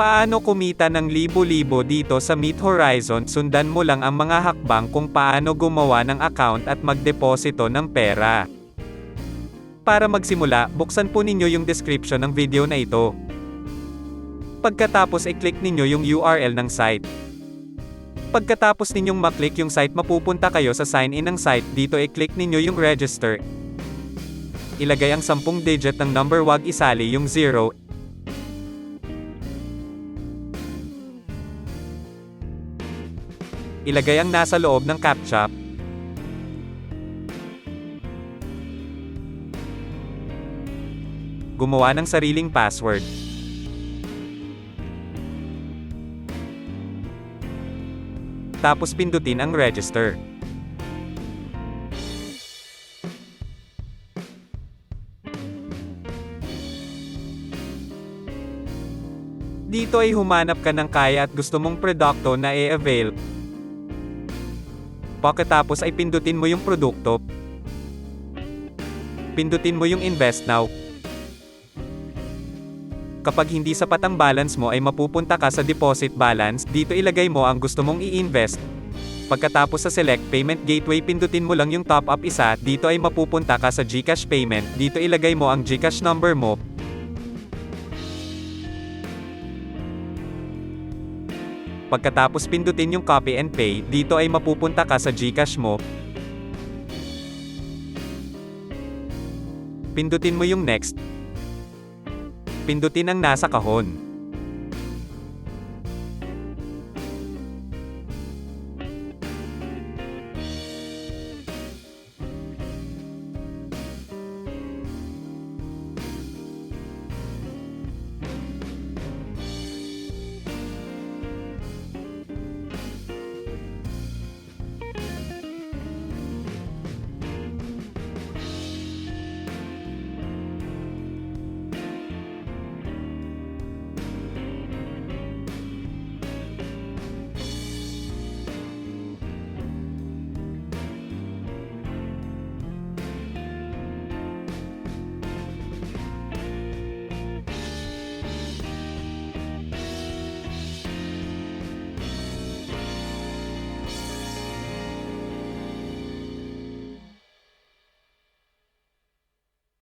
Paano kumita ng libo-libo dito sa Meet Horizon? Sundan mo lang ang mga hakbang kung paano gumawa ng account at magdeposito ng pera. Para magsimula, buksan po ninyo yung description ng video na ito. Pagkatapos i-click ninyo yung URL ng site. Pagkatapos ninyong maklik yung site, mapupunta kayo sa sign in ng site. Dito i-click ninyo yung register. Ilagay ang 10 digit ng number, wag isali yung 0. Ilagay ang nasa loob ng CAPTCHA. Gumawa ng sariling password. Tapos pindutin ang register. Dito ay humanap ka ng kaya at gusto mong produkto na i-avail. Pagkatapos ay pindutin mo yung produkto. Pindutin mo yung invest now. Kapag hindi sapat ang balance mo ay mapupunta ka sa deposit balance. Dito ilagay mo ang gusto mong i-invest. Pagkatapos sa select payment gateway, pindutin mo lang yung top up isa. Dito ay mapupunta ka sa GCash payment. Dito ilagay mo ang GCash number mo. Pagkatapos pindutin yung copy and pay, dito ay mapupunta ka sa GCash mo. Pindutin mo yung next. Pindutin ang nasa kahon.